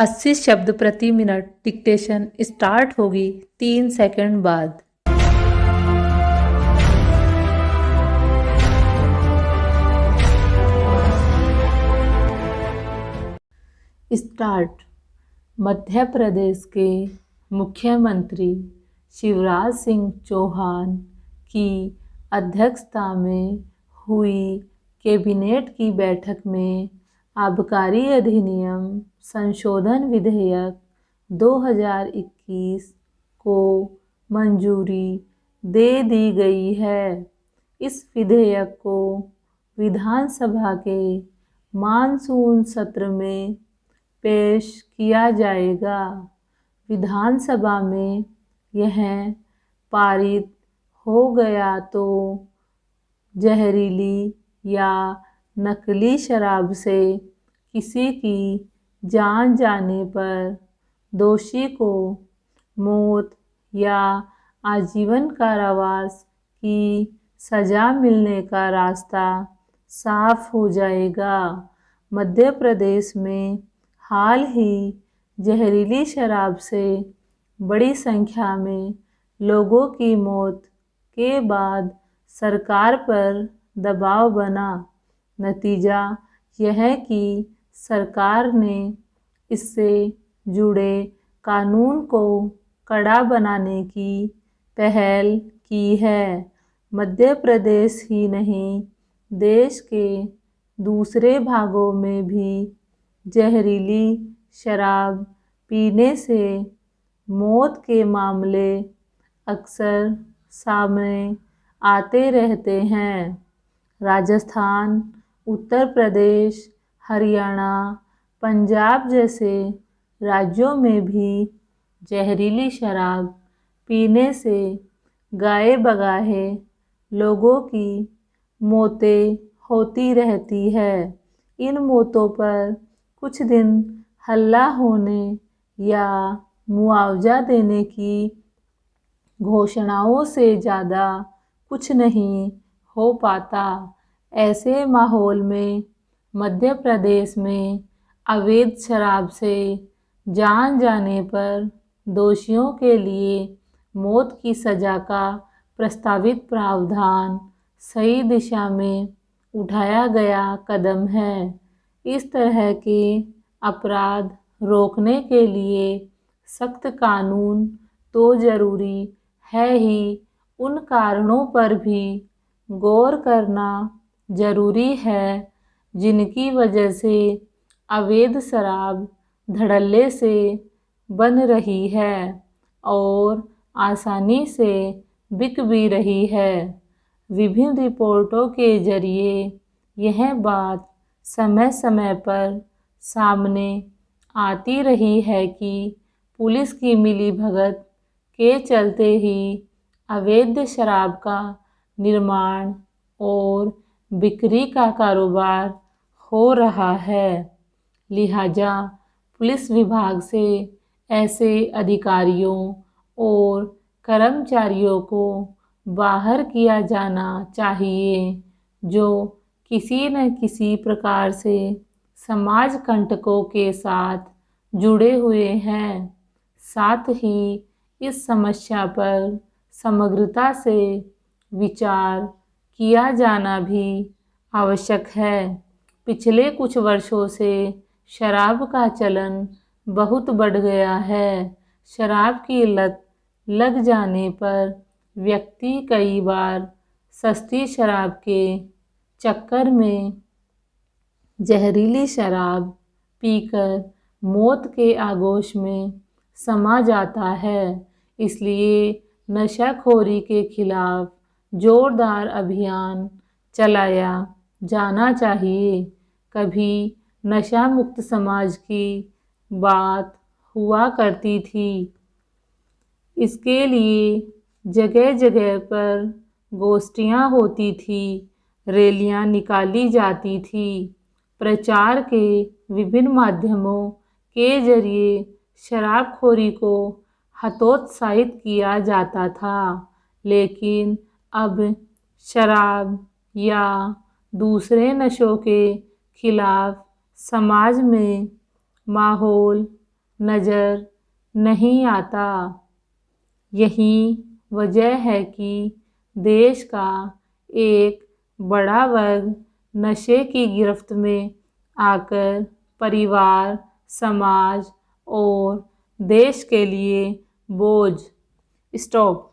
80 शब्द प्रति minute. Dictation start होगी 3 सेकंड बाद। स्टार्ट। मध्य प्रदेश के मुख्यमंत्री शिवराज सिंह चौहान की अध्यक्षता में हुई कैबिनेट की बैठक में आबकारी अधिनियम संशोधन विधेयक 2021 को मंजूरी दे दी गई है। इस विधेयक को विधानसभा के मानसून सत्र में पेश किया जाएगा। विधानसभा में यह पारित हो गया तो जहरीली या नकली शराब से किसी की जान जाने पर दोषी को मौत या आजीवन कारावास की सज़ा मिलने का रास्ता साफ हो जाएगा। मध्य प्रदेश में हाल ही जहरीली शराब से बड़ी संख्या में लोगों की मौत के बाद सरकार पर दबाव बना। नतीजा यह है कि सरकार ने इससे जुड़े कानून को कड़ा बनाने की पहल की है। मध्य प्रदेश ही नहीं, देश के दूसरे भागों में भी जहरीली शराब पीने से मौत के मामले अक्सर सामने आते रहते हैं। राजस्थान, उत्तर प्रदेश, हरियाणा, पंजाब जैसे राज्यों में भी जहरीली शराब पीने से गाए बगाए लोगों की मौतें होती रहती है। इन मौतों पर कुछ दिन हल्ला होने या मुआवजा देने की घोषणाओं से ज़्यादा कुछ नहीं हो पाता। ऐसे माहौल में मध्य प्रदेश में अवैध शराब से जान जाने पर दोषियों के लिए मौत की सज़ा का प्रस्तावित प्रावधान सही दिशा में उठाया गया कदम है। इस तरह के अपराध रोकने के लिए सख्त कानून तो ज़रूरी है ही, उन कारणों पर भी गौर करना ज़रूरी है जिनकी वजह से अवैध शराब धड़ल्ले से बन रही है और आसानी से बिक भी रही है। विभिन्न रिपोर्टों के जरिए यह बात समय समय पर सामने आती रही है कि पुलिस की मिलीभगत के चलते ही अवैध शराब का निर्माण और बिक्री का कारोबार हो रहा है। लिहाजा पुलिस विभाग से ऐसे अधिकारियों और कर्मचारियों को बाहर किया जाना चाहिए जो किसी न किसी प्रकार से समाज कंटकों के साथ जुड़े हुए हैं। साथ ही इस समस्या पर समग्रता से विचार किया जाना भी आवश्यक है। पिछले कुछ वर्षों से शराब का चलन बहुत बढ़ गया है। शराब की लत लग जाने पर व्यक्ति कई बार सस्ती शराब के चक्कर में जहरीली शराब पीकर मौत के आगोश में समा जाता है। इसलिए नशाखोरी के खिलाफ जोरदार अभियान चलाया जाना चाहिए। कभी नशा मुक्त समाज की बात हुआ करती थी। इसके लिए जगह जगह पर गोष्ठियाँ होती थी, रैलियाँ निकाली जाती थी, प्रचार के विभिन्न माध्यमों के जरिए शराबखोरी को हतोत्साहित किया जाता था। लेकिन अब शराब या दूसरे नशों के खिलाफ समाज में माहौल नज़र नहीं आता। यही वजह है कि देश का एक बड़ा वर्ग नशे की गिरफ्त में आकर परिवार, समाज और देश के लिए बोझ। स्टॉप।